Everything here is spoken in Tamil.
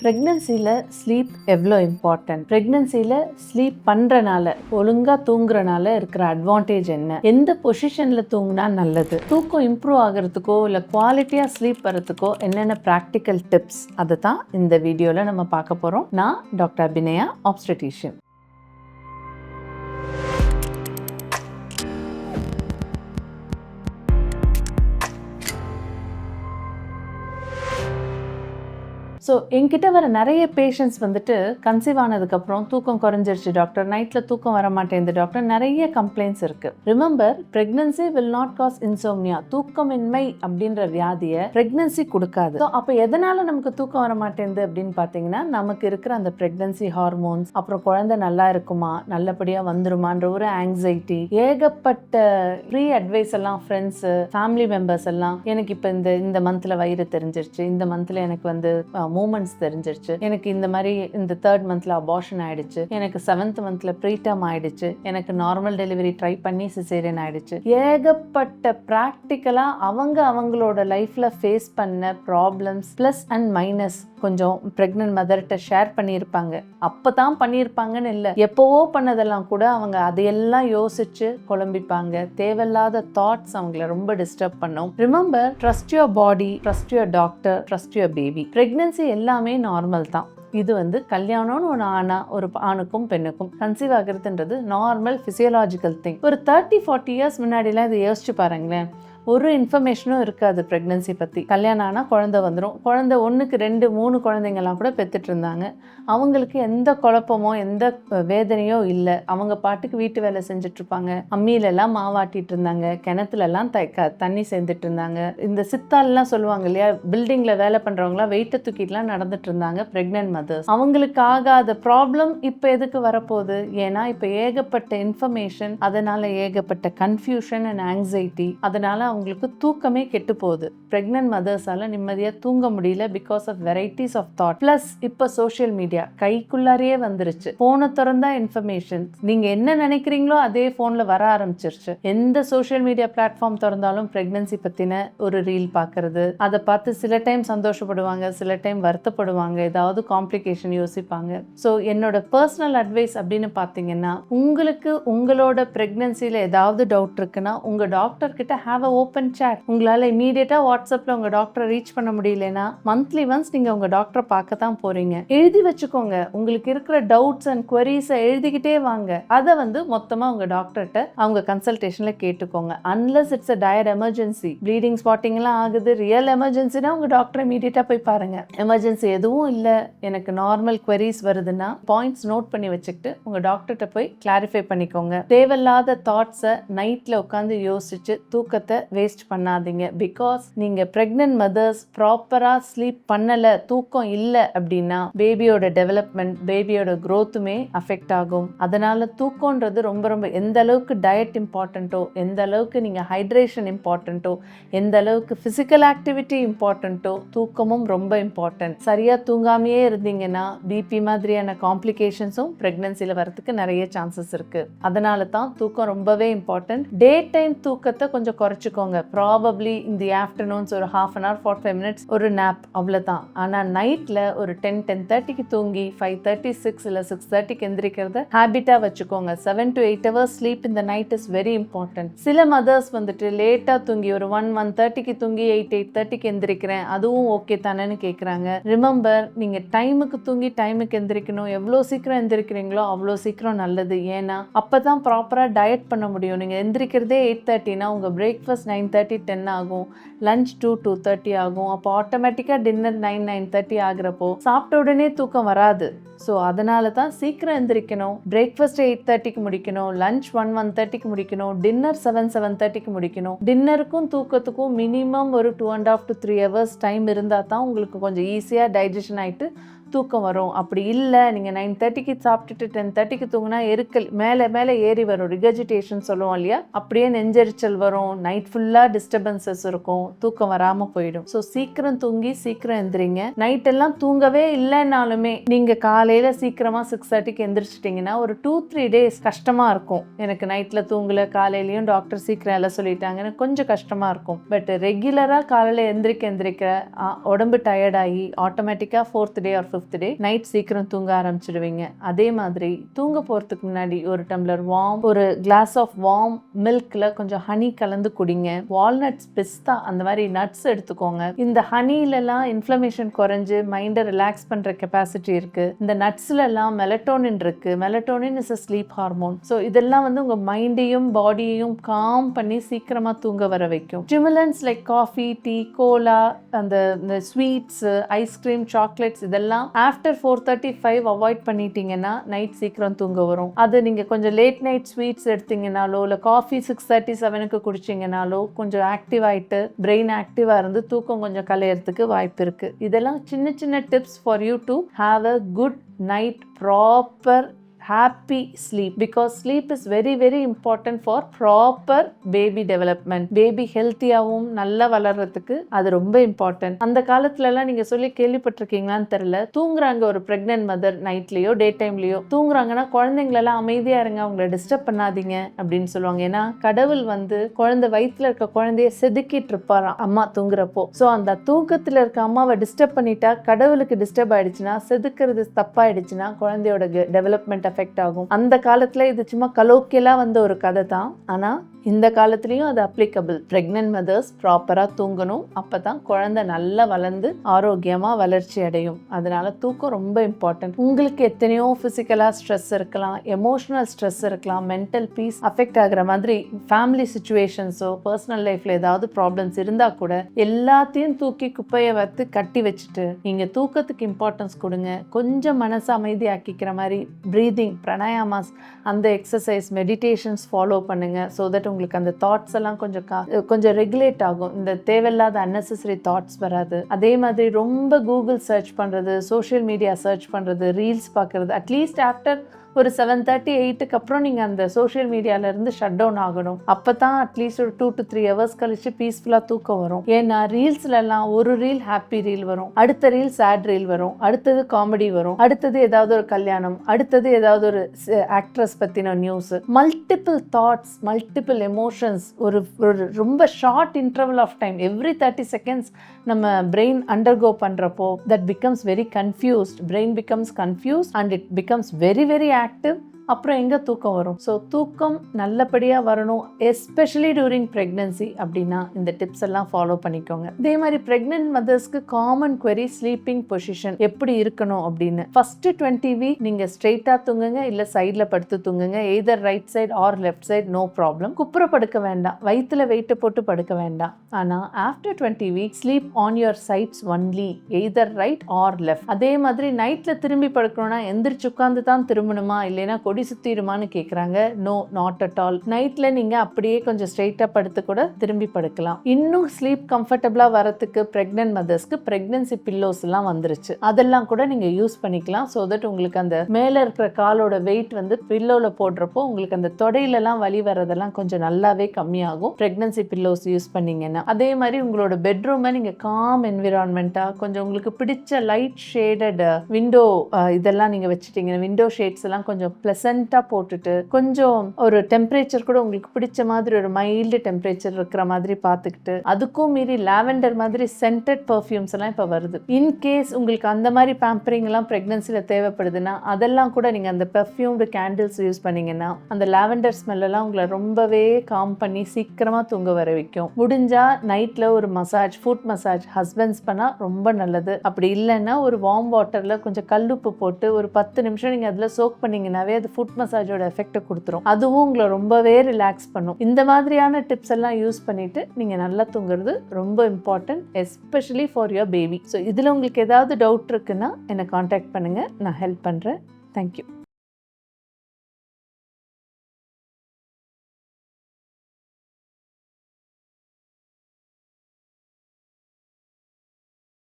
ப்ரெக்னன்சியில் ஸ்லீப் எவ்வளோ இம்பார்ட்டன்ட், ப்ரெக்னன்சியில் ஸ்லீப் பண்ணுறனால ஒழுங்காக தூங்குறனால இருக்கிற அட்வான்டேஜ் என்ன, எந்த பொசிஷனில் தூங்கினா நல்லது, தூக்கம் இம்ப்ரூவ் ஆகிறதுக்கோ இல்லை குவாலிட்டியாக ஸ்லீப் வரதுக்கோ என்னென்ன ப்ராக்டிக்கல் டிப்ஸ், அதை தான் இந்த வீடியோவில் நம்ம பார்க்க போகிறோம். நான் டாக்டர் அபிநயா, ஆப்ஸ்டெட்ரிஷியன். ஸோ என்கிட்ட வர நிறைய பேஷண்ட்ஸ் வந்துட்டு கன்சீவ் ஆனதுக்கப்புறம் தூக்கம் குறைஞ்சிருச்சு டாக்டர், நைட்டில் தூக்கம் வர மாட்டேங்குது டாக்டர், நிறைய கம்ப்ளைண்ட்ஸ் இருக்குது. Remember, pregnancy will not cause insomnia, தூக்கமின்மை அப்படின்ற வியாதியை ப்ரெக்னன்சி கொடுக்காது. ஸோ அப்போ எதனால் நமக்கு தூக்கம் வர மாட்டேங்குது அப்படின்னு பார்த்தீங்கன்னா, நமக்கு இருக்கிற அந்த ப்ரெக்னன்சி ஹார்மோன்ஸ், அப்புறம் குழந்தை நல்லா இருக்குமா, நல்லபடியாக வந்துருமான்ற ஒரு ஆங்ஸைட்டி, ஏகப்பட்ட ப்ரீ அட்வைஸ் எல்லாம் ஃப்ரெண்ட்ஸு, ஃபேமிலி மெம்பர்ஸ் எல்லாம், எனக்கு இப்போ இந்த மந்தில் வயிறு தெரிஞ்சிருச்சு, இந்த மந்தில் எனக்கு வந்து மூமெண்ட்ஸ் தெரிஞ்சிருச்சு, எனக்கு இந்த மாதிரி இந்த 3rd மந்த்ல அபார்ஷன் ஆயிடுச்சு, எனக்கு 7th மந்த்ல ப்ரீடம் ஆயிடுச்சு, எனக்கு நார்மல் டெலிவரி ட்ரை பண்ணி சிசேரியன் ஆயிடுச்சு. ஏகப்பட்ட ப்ராக்டிக்கலா அவங்களோட லைஃப்ல ஃபேஸ் பண்ண ப்ராப்ளம்ஸ் பிளஸ் அண்ட் மைனஸ் கொஞ்சம் பிரெக்னன்ட் மதர்கிட்ட ஷேர் பண்ணியிருப்பாங்க. அப்பதான் பண்ணியிருப்பாங்கன்னு இல்லை, எப்போவோ பண்ணதெல்லாம் கூட அவங்க அதையெல்லாம் யோசிச்சு குழம்பிப்பாங்க. தேவையில்லாத தாட்ஸ் அவங்கள ரொம்ப டிஸ்டர்ப் பண்ணும். Remember, trust your body, trust your doctor, trust your baby. Pregnancy எல்லாமே நார்மல் தான். இது வந்து கல்யாணம்னு ஒரு ஆணுக்கும் பெண்ணுக்கும் கன்சீவ் ஆகிறதுன்றது நார்மல் ஃபிசியலாஜிக்கல் திங். ஒரு 30-40 இயர்ஸ் முன்னாடிலாம் இதை யோசிச்சு பாருங்களேன். ஒரு இன்ஃபர்மேஷனும் இருக்காது ப்ரெக்னன்சி பற்றி. கல்யாணம் ஆனால் குழந்தை வந்துடும், குழந்தை 1க்கு 2 3 குழந்தைங்கள்லாம் கூட பெற்றுட்டு இருந்தாங்க. அவங்களுக்கு எந்த குழப்பமோ எந்த வேதனையோ இல்லை. அவங்க பாட்டுக்கு வீட்டு வேலை செஞ்சுட்ருப்பாங்க, அம்மியிலெல்லாம் மாவாட்டிட்டு இருந்தாங்க, கிணத்துலலாம் தண்ணி சேர்ந்துட்டு இருந்தாங்க. இந்த சித்தாலெலாம் சொல்லுவாங்க இல்லையா, பில்டிங்கில் வேலை பண்ணுறவங்களாம் வெயிட்டை தூக்கிட்டுலாம் நடந்துட்டு இருந்தாங்க ப்ரெக்னென்ட் மதர்ஸ். அவங்களுக்கு ஆகாத ப்ராப்ளம் இப்போ எதுக்கு வரப்போகுது? ஏன்னா இப்போ ஏகப்பட்ட இன்ஃபர்மேஷன், அதனால் ஏகப்பட்ட கன்ஃபியூஷன் அண்ட் ஆங்ஸைட்டி, அதனால் அவங்களுக்கு தூக்கமே கெட்டு போகுது. பிரெக்னன்ட் மதர்ஸால நிம்மதியாக தூங்க முடியல because of varieties of thought. Plus இப்போ சோஷியல் மீடியா கைக்குள்ளாரையே வந்துருச்சு. போனை திறந்தா இன்ஃபர்மேஷன், நீங்க என்ன நினைக்கிறீங்களோ அதே போன்ல வர ஆரம்பிச்சிருச்சு. எந்த சோஷியல் மீடியா பிளாட்ஃபார்ம் திறந்தாலும் பிரெக்னன்சி பத்தின ஒரு ரீல் பார்க்கறது, அதை பார்த்து சில டைம் சந்தோஷப்படுவாங்க, சில டைம் வருத்தப்படுவாங்க, ஏதாவது காம்ப்ளிகேஷன் யோசிப்பாங்க. ஸோ என்னோட பர்சனல் அட்வைஸ் அப்படின்னு பார்த்தீங்கன்னா, உங்களுக்கு உங்களோட பிரெக்னன்சியில் ஏதாவது டவுட் இருக்குன்னா உங்க டாக்டர் கிட்ட ஹேவ் அ ஓப்பன் சாட். உங்களால் இமீடியட்டா வாட்ஸ்அப்ல உங்க டாக்டரை ரீச் பண்ண முடியலன்னா மந்த்லி ஒன்ஸ் நீங்க உங்க டாக்டரை பார்க்க தான் போறீங்க. எழுதி வச்சுக்கோங்க, உங்களுக்கு இருக்கிற டவுட்ஸ் அண்ட் குவரிஸை எழுதிக்கிட்டே வாங்க. அதை வந்து மொத்தமா உங்க டாக்டர்கிட்ட அவங்க கன்சல்டேஷன்ல கேட்டுக்கோங்க. Unless it's a dire emergency, bleeding spotting எல்லாம் ஆகுது, ரியல் எமர்ஜென்சினா உங்க டாக்டரை இமீடியட்டா போய் பாருங்க. எமர்ஜென்சி எதுவும் இல்லை, எனக்கு நார்மல் குவரிஸ் வருதுன்னா பாயிண்ட்ஸ் நோட் பண்ணி வச்சுக்கிட்டு உங்க டாக்டர்கிட்ட போய் கிளாரிஃபை பண்ணிக்கோங்க. தேவையில்லாத தாட்ஸை நைட்ல உட்காந்து யோசிச்சு தூக்கத்தை வேஸ்ட் பண்ணாதீங்க. பிகாஸ் நீங்க பிரெக்னன்ட் மதர்ஸ் ப்ராப்பரா ஸ்லீப் பண்ணல, தூக்கம் இல்லை அப்படின்னா பேபியோட டெவலப்மெண்ட், பேபியோட growthமே அஃபெக்ட் ஆகும். அதனால தூக்கம்ன்றது ரொம்ப ரொம்ப, எந்த அளவுக்கு டயட் இம்பார்ட்டண்ட்டோ, எந்த அளவுக்கு நீங்க ஹைட்ரேஷன் இம்பார்ட்டண்ட்டோ, எந்த அளவுக்கு பிசிக்கல் ஆக்டிவிட்டி இம்பார்ட்டண்ட்டோ, தூக்கமும் ரொம்ப இம்பார்ட்டன்ட். சரியா தூங்காமையே இருந்தீங்கன்னா பிபி மாதிரியான காம்ப்ளிகேஷன்ஸும் பிரெக்னன்சில வரதுக்கு நிறைய சான்சஸ் இருக்கு. அதனால தான் தூக்கம் ரொம்பவே இம்பார்ட்டன்ட். டே டைம் தூக்கத்தை கொஞ்சம் குறைச்சிக்கோங்க. ப்ராபப்ளி இந்த ஆஃப்டர்நூன்ஸ் ஒரு 1/2 hour 45 minutes ஒரு நேப், அவ்வளோதான். ஆனால் நைட்டில் ஒரு 10-10:30க்கு தூங்கி 5:36 இல்லை 6:30க்கு எந்திரிக்கிறத ஹேபிட்டாக வச்சுக்கோங்க. 7 to 8 hours ஸ்லீப் இந்த நைட் இஸ் வெரி இம்பார்ட்டன்ட். சில மதர்ஸ் வந்துட்டு லேட்டாக தூங்கி ஒரு 1:30க்கு தூங்கி 8:30க்கு எந்திரிக்கிறேன், அதுவும் ஓகே தானேன்னு கேட்குறாங்க. ரிமெம்பர், நீங்கள் டைமுக்கு தூங்கி டைமுக்கு எந்திரிக்கணும். எவ்வளோ சீக்கிரம் எந்திரிக்கிறீங்களோ அவ்வளோ சீக்கிரம் நல்லது. ஏன்னா அப்போ தான் ப்ராப்பராக டயட் பண்ண முடியும். நீங்கள் எந்திரிக்கிறதே 8:30னா உங்கள் பிரேக்ஃபாஸ்ட் 9:30-10 ஆகும், லஞ்ச் 2-2:30 ஆகும். அப்போ ஆட்டோமேட்டிக்காக டின்னர் 9-9:30 ஆகிறப்போ சாப்பிட்ட உடனே தூக்கம் வராது. ஸோ அதனால தான் சீக்கிரம் எந்திரிக்கணும். பிரேக்ஃபாஸ்ட் 8:30க்கு முடிக்கணும், லஞ்ச் 1-1:30க்கு முடிக்கணும், டின்னர் 7-7:30க்கு முடிக்கணும். டின்னருக்கும் தூக்கத்துக்கும் மினிமம் ஒரு 2.5 to 3 hours டைம் இருந்தால் தான் உங்களுக்கு கொஞ்சம் ஈஸியாக டைஜஷன் ஆகிட்டு தூக்கம் வரும். அப்படி இல்லை, நீங்கள் 9:30க்கு சாப்பிட்டுட்டு 10:30க்கு தூங்கினா எரிக்கல் மேலே மேலே ஏறி வரும், ரிகஜிடேஷன் சொல்லுவோம் இல்லையா, அப்படியே நெஞ்செரிச்சல் வரும், நைட் ஃபுல்லாக டிஸ்டர்பன்சஸ் இருக்கும், தூக்கம் வராமல் போயிடும். ஸோ சீக்கிரம் தூங்கி சீக்கிரம் எந்திரிங்க. நைட் எல்லாம் தூங்கவே இல்லைன்னாலுமே நீங்கள் காலையில் சீக்கிரமாக 6:30க்கு எந்திரிச்சிட்டிங்கன்னா ஒரு 2-3 days கஷ்டமாக இருக்கும். எனக்கு நைட்டில் தூங்கலை, காலையிலையும் டாக்டர் சீக்கிரம் எல்லாம் சொல்லிட்டாங்கன்னு கொஞ்சம் கஷ்டமாக இருக்கும். பட் ரெகுலராக காலையில் எந்திரிக்க உடம்பு டயர்டாகி ஆட்டோமேட்டிக்காக 4th day or 5th of the day night சீக்கிரம் தூங்க ஆரம்பிச்சிடுவீங்க. அதே மாதிரி தூங்க போகிறதுக்கு முன்னாடி ஒரு டம்ளர் ஒரு கிளாஸ் ஆஃப் வார்ம் மில்க்ல கொஞ்சம் ஹனி கலந்து குடிங்க. வால்நட்ஸ், பிஸ்தா அந்த மாதிரி நட்ஸ் எடுத்துக்கோங்க. இந்த ஹனிலெல்லாம் இன்ஃப்ளமேஷன் குறைஞ்சு மைண்டை ரிலாக்ஸ் பண்ணுற கெப்பாசிட்டி இருக்கு. இந்த நட்ஸ்லலாம் மெலட்டோனின் இருக்கு. Melatonin is a sleep hormone. So இதெல்லாம் வந்து உங்கள் மைண்டையும் பாடியையும் காம் பண்ணி சீக்கிரமாக தூங்க வர வைக்கும். Stimulants like coffee, tea, cola, அந்த ஸ்வீட்ஸ், ஐஸ்கிரீம், சாக்லேட்ஸ் இதெல்லாம் ஆஃப்டர் 4:35 அவாய்ட் பண்ணிட்டீங்கன்னா நைட் சீக்கிரம் தூங்க வரும். அது நீங்கள் கொஞ்சம் லேட் நைட் ஸ்வீட்ஸ் எடுத்தீங்கனாலோ இல்லை காஃபி 6:37க்கு குடிச்சிங்கனாலோ கொஞ்சம் ஆக்டிவ் ஆகிட்டு பிரெயின் ஆக்டிவாக இருந்து தூக்கம் கொஞ்சம் கலையறதுக்கு வாய்ப்பு இருக்குது. இதெல்லாம் சின்ன சின்ன tips for you to have a good night, proper happy sleep, because sleep is very very important for proper baby development. Baby ஹெல்த்தியாகவும் நல்லா வளர்றதுக்கு அது ரொம்ப இம்பார்ட்டன்ட். அந்த காலத்துலலாம் நீங்கள் சொல்லி கேள்விப்பட்டிருக்கீங்களான்னு தெரியல, தூங்குறாங்க ஒரு ப்ரெக்னென்ட் மதர் நைட்லேயோ டே டைம்லேயோ தூங்குறாங்கன்னா குழந்தைங்களெல்லாம் அமைதியாக இருங்க, அவங்கள டிஸ்டர்ப் பண்ணாதீங்க அப்படின்னு சொல்லுவாங்க. ஏன்னா கடவுள் வந்து குழந்தை வயிற்றுல இருக்க குழந்தைய செதுக்கிட்டு இருப்பாராம் அம்மா தூங்குறப்போ. ஸோ அந்த தூக்கத்தில் இருக்க அம்மாவை டிஸ்டர்ப் பண்ணிட்டா கடவுளுக்கு டிஸ்டர்ப் ஆயிடுச்சுன்னா, செதுக்கிறது தப்பாயிடுச்சுன்னா குழந்தையோட டெவலப்மெண்ட் எஃபெக்ட் ஆகும். அந்த காலத்துல இது சும்மா கலோக்கியலா வந்த ஒரு கதை தான். ஆனா இந்த காலத்துலயும் அது அப்ளிகபிள். பிரெக்னன்ட் மதர்ஸ் ப்ராப்பரா தூங்கணும். அப்பதான் குழந்தை நல்லா வளர்ந்து ஆரோக்கியமா வளர்ச்சி அடையும். அதனால தூக்கம் ரொம்ப இம்பார்ட்டன்ட். உங்களுக்கு எத்தனையோ பிசிக்கலா ஸ்ட்ரெஸ் இருக்கலாம், எமோஷனல் ஸ்ட்ரெஸ் இருக்கலாம், மென்டல் பீஸ் அஃபெக்ட் ஆகுற மாதிரி ஃபேமிலி சிச்சுவேஷன்ஸோ பர்சனல் லைஃப்ல ஏதாவது ப்ராப்ளம்ஸ் இருந்தா கூட எல்லாத்தையும் தூக்கி குப்பையை வைத்து கட்டி வச்சுட்டு நீங்க தூக்கத்துக்கு இம்பார்ட்டன்ஸ் கொடுங்க. கொஞ்சம் மனசு அமைதியாக்கிக்கிற மாதிரி பிரீதிங், பிராணாயாமாஸ், அந்த எக்ஸசைஸ், மெடிடேஷன்ஸ் ஃபாலோ பண்ணுங்க. ஸோ தட் உங்களுக்கு அந்த தாட்ஸ் எல்லாம் கொஞ்சம் ரெகுலேட் ஆகும். இந்த தேவையில்லாத அன்னெசரி தாட்ஸ் வராது. அதே மாதிரி ரொம்ப கூகுள் சர்ச் பண்றது, சோஷியல் மீடியா சர்ச் பண்றது, ரீல்ஸ் பார்க்கறது அட்லீஸ்ட் ஆஃப்டர் ஒரு 7:38க்கு அப்புறம் நீங்கள் அந்த சோஷியல் மீடியாவிலேருந்து ஷட் டவுன் ஆகணும். அப்போ தான் அட்லீஸ்ட் ஒரு 2 to 3 hours கழிச்சு பீஸ்ஃபுல்லாக தூக்கம் வரும். ஏன்னா ரீல்ஸ்லலாம் ஒரு ரீல் ஹாப்பி ரீல் வரும், அடுத்த ரீல் சேட் ரீல் வரும், அடுத்தது காமெடி வரும், அடுத்தது ஏதாவது ஒரு கல்யாணம், அடுத்தது ஏதாவது ஒரு ஆக்ட்ரஸ் பற்றின news. Multiple thoughts, multiple emotions, ஒரு ரொம்ப short interval of time, every 30 seconds நம்ம பிரெயின் அண்டர்கோ பண்ணுறப்போ that becomes very confused. Brain becomes confused and it becomes very very active. அப்புறம் எங்கே தூக்கம் வரும்? ஸோ தூக்கம் நல்லபடியாக வரணும், எஸ்பெஷலி டூரிங் ப்ரெக்னன்சி. அப்படின்னா இந்த டிப்ஸ் எல்லாம் ஃபாலோ பண்ணிக்கோங்க. இதே மாதிரி ப்ரெக்னென்ட் மதர்ஸ்க்கு காமன் குவெரி ஸ்லீப்பிங் பொசிஷன் எப்படி இருக்கணும் அப்படின்னு. ஃபர்ஸ்ட் 20 week நீங்கள் ஸ்ட்ரெயிட்டாக தூங்குங்க, இல்லை சைடில் படுத்து தூங்குங்க. Either right side or left side, no problem. குப்புற படுக்க வேண்டாம், வயிற்றுல வெயிட்டு போட்டு படுக்க வேண்டாம். ஆனால் after 20 weeks sleep on your sides only, either right or left. அதே மாதிரி நைட்டில் திரும்பி படுக்கணும்னா எந்திரிச்சு உட்காந்து தான் திரும்பணுமா, இல்லைன்னா கொடி சுத்திடுமான்னு கேட்குறாங்க. No, not at all. நைட்ல நீங்க அப்படியே கொஞ்சம் ஸ்ட்ரெயிட்டா படுத்து கூட திரும்பி படுக்கலாம். இன்னும் ஸ்லீப் கம்ஃபர்டபுளா வரதுக்கு பிரெக்னன்ட் மதர்ஸ்க்கு பிரெக்னன்சி பில்லோஸ் எல்லாம் வந்துருச்சு. அதெல்லாம் கூட நீங்க யூஸ் பண்ணிக்கலாம். ஸோ தட் உங்களுக்கு அந்த மேல இருக்கிற காலோட வெயிட் வந்து பில்லோல போடுறப்போ உங்களுக்கு அந்த தொடையிலலாம் வலி வரதெல்லாம் கொஞ்சம் நல்லாவே கம்மியாகும் பிரெக்னன்சி பில்லோஸ் யூஸ் பண்ணீங்கன்னா. அதே மாதிரி உங்களோட பெட்ரூமை நீங்க காம் என்விரான்மெண்டா கொஞ்சம் உங்களுக்கு பிடிச்ச லைட் ஷேடட் விண்டோ இதெல்லாம் நீங்க வச்சுட்டீங்க. விண்டோ ஷேட்ஸ் எல்லாம் கொஞ்சம் பிளசண்டா போட்டுட்டு கொஞ்சம் ஒரு டெம்பரேச்சர் கூட உங்களுக்கு பிடிச்ச மாதிரி ஒரு மைல்டு டெம்பரேச்சர் இருக்கிற மாதிரி பார்த்துக்கிட்டு, அதுக்கும் மீறி லாவெண்டர் மாதிரி சென்டட் பர்ஃப்யூம்ஸ் எல்லாம் இப்போ வருது. இன்கேஸ் உங்களுக்கு அந்த மாதிரி பேம்பரிங் எல்லாம் பிரெக்னன்சியில் தேவைப்படுதுன்னா அதெல்லாம் கூட நீங்கள் அந்த பெர்ஃப்யூம்டு கேண்டில்ஸ் யூஸ் பண்ணீங்கன்னா அந்த லாவெண்டர் ஸ்மெல் எல்லாம் உங்களை ரொம்பவே காம் பண்ணி சீக்கிரமாக தூங்க வர வைக்கும். முடிஞ்சா நைட்டில் ஒரு மசாஜ், ஃபுட் மசாஜ் ஹஸ்பண்ட்ஸ் பண்ணால் ரொம்ப நல்லது. அப்படி இல்லைன்னா ஒரு வார்ம் வாட்டரில் கொஞ்சம் கல்லுப்பு போட்டு ஒரு 10 நிமிஷம் நீங்கள் அதில் சோக் பண்ணிங்கன்னாவே அது ஃபுட் மசாஜோட எஃபெக்ட் கொடுத்துரும். அதுவும் உங்களை ரொம்பவே ரிலாக்ஸ் பண்ணும். இந்த மாதிரியான டிப்ஸ் எல்லாம் யூஸ் பண்ணிட்டு நீங்க நல்லா தூங்குறது ரொம்ப important, especially for your baby. So இதில் உங்களுக்கு ஏதாவது டவுட் இருக்குன்னா என்னை காண்டாக்ட் பண்ணுங்க, நான் ஹெல்ப் பண்றேன். தேங்க்யூ.